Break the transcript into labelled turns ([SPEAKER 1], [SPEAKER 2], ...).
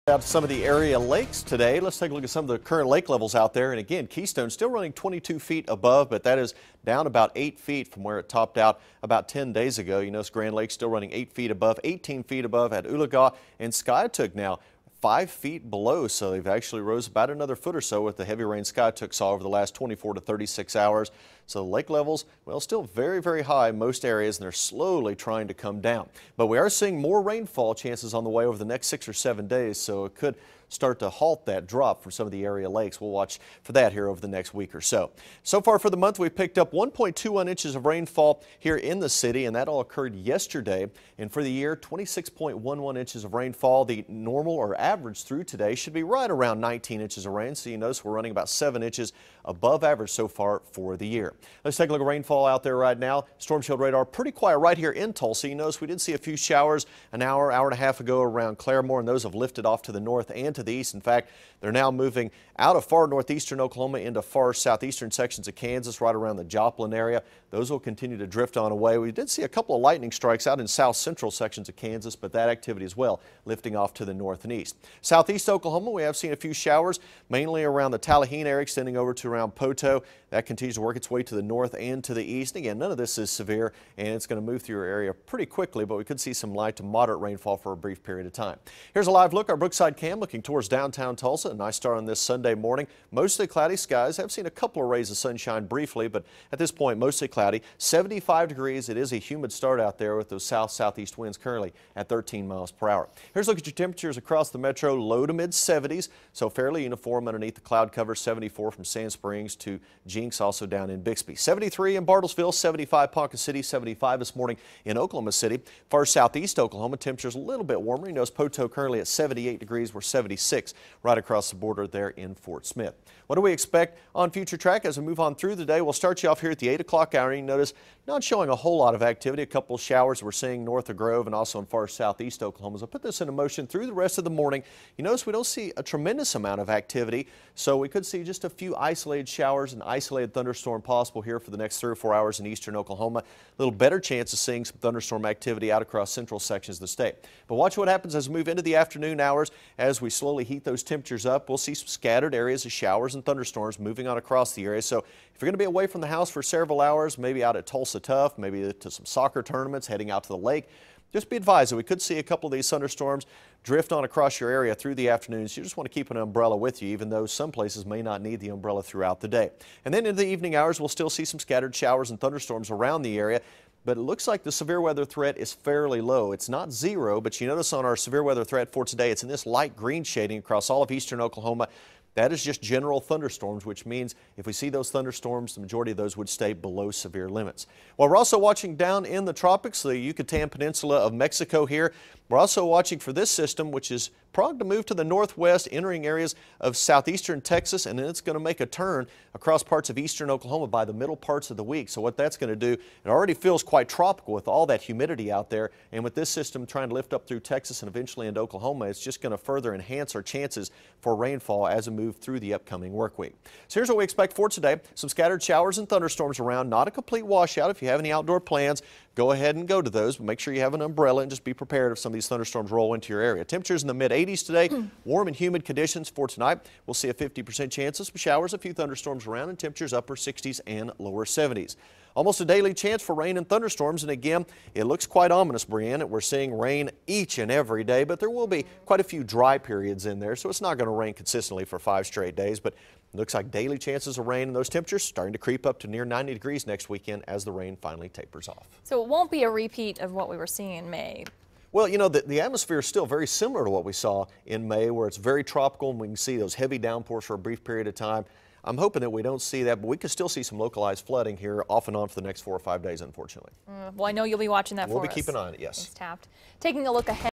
[SPEAKER 1] Out to some of the area lakes today. Let's take a look at some of the current lake levels out there. And again, Keystone still running 22 feet above, but that is down about 8 feet from where it topped out about 10 days ago. You notice Grand Lake still running 8 feet above, 18 feet above at Ulaga, and Skiatook now 5 feet below, so they've actually rose about another foot or so with the heavy rain Skiatook saw over the last 24 to 36 hours. So the lake levels, well, still very, very high in most areas, and they're slowly trying to come down. But we are seeing more rainfall chances on the way over the next 6 or 7 days, so it could start to halt that drop for some of the area lakes. We'll watch for that here over the next week or so. So far for the month, we've picked up 1.21 inches of rainfall here in the city, and that all occurred yesterday. And for the year, 26.11 inches of rainfall. The normal or average through today should be right around 19 inches of rain. So you notice we're running about 7 inches above average so far for the year. Let's take a look at rainfall out there right now. Storm Shield radar pretty quiet right here in Tulsa. You notice we did see a few showers an hour and a half ago around Claremore, and those have lifted off to the north and to the east. In fact, they're now moving out of far northeastern Oklahoma into far southeastern sections of Kansas, right around the Joplin area. Those will continue to drift on away. We did see a couple of lightning strikes out in south central sections of Kansas, but that activity as well lifting off to the north and east. Southeast Oklahoma, we have seen a few showers, mainly around the Tallahassee area, extending over to around Poto. That continues to work its way to the north and to the east. Again, none of this is severe, and it's going to move through your area pretty quickly, but we could see some light to moderate rainfall for a brief period of time. Here's a live look. Our Brookside cam looking towards downtown Tulsa. A nice start on this Sunday morning. Mostly cloudy skies. Have seen a couple of rays of sunshine briefly, but at this point, mostly cloudy. 75 degrees. It is a humid start out there with those south-southeast winds currently at 13 miles per hour. Here's a look at your temperatures across the metro. Low to mid 70s, so fairly uniform underneath the cloud cover. 74 from Sand Springs to Jinx, also down in Bixby. 73 in Bartlesville, 75 Ponca City, 75 this morning in Oklahoma City. Far southeast Oklahoma, temperatures a little bit warmer. You notice Poto currently at 78 degrees. We're 76 right across the border there in Fort Smith. What do we expect on future track as we move on through the day? We'll start you off here at the 8 o'clock hour. You notice not showing a whole lot of activity. A couple of showers we're seeing north of Grove and also in far southeast Oklahoma. As I put this into motion through the rest of the morning, you notice we don't see a tremendous amount of activity, so we could see just a few isolated showers and isolated thunderstorm possible here for the next 3 or 4 hours in eastern Oklahoma. A little better chance of seeing some thunderstorm activity out across central sections of the state. But watch what happens as we move into the afternoon hours. As we slowly heat those temperatures up, we'll see some scattered areas of showers and thunderstorms moving on across the area. So if you're going to be away from the house for several hours, maybe out at Tulsa Tough, maybe to some soccer tournaments, heading out to the lake, just be advised that we could see a couple of these thunderstorms drift on across your area through the afternoons. You just want to keep an umbrella with you, even though some places may not need the umbrella throughout the day. And then in the evening hours, we'll still see some scattered showers and thunderstorms around the area. But it looks like the severe weather threat is fairly low. It's not zero, but you notice on our severe weather threat for today, it's in this light green shading across all of eastern Oklahoma. That is just general thunderstorms, which means if we see those thunderstorms, the majority of those would stay below severe limits. Well, we're also watching down in the tropics, the Yucatan Peninsula of Mexico here. We're also watching for this system, which is prone to move to the northwest, entering areas of southeastern Texas, and then it's going to make a turn across parts of eastern Oklahoma by the middle parts of the week. So what that's going to do, it already feels quite tropical with all that humidity out there, and with this system trying to lift up through Texas and eventually into Oklahoma, it's just going to further enhance our chances for rainfall as we move through the upcoming work week. So here's what we expect for today. Some scattered showers and thunderstorms around, not a complete washout. If you have any outdoor plans, go ahead and go to those, but make sure you have an umbrella and just be prepared if some of these thunderstorms roll into your area. Temperatures in the mid-80s today, warm and humid conditions for tonight. We'll see a 50% chance of some showers, a few thunderstorms around, and temperatures upper 60s and lower 70s. Almost a daily chance for rain and thunderstorms, and again, it looks quite ominous, Brianne. We're seeing rain each and every day, but there will be quite a few dry periods in there, so it's not going to rain consistently for 5 straight days, but it looks like daily chances of rain and those temperatures starting to creep up to near 90 degrees next weekend as the rain finally tapers off.
[SPEAKER 2] So it won't be a repeat of what we were seeing in May.
[SPEAKER 1] Well, you know, the atmosphere is still very similar to what we saw in May, where it's very tropical and we can see those heavy downpours for a brief period of time. I'm hoping that we don't see that, but we could still see some localized flooding here off and on for the next 4 or 5 days, unfortunately.
[SPEAKER 2] Well, I know you'll be watching that for us.
[SPEAKER 1] We'll be keeping an eye on it, yes.
[SPEAKER 2] Thanks, Taft. Taking a look ahead.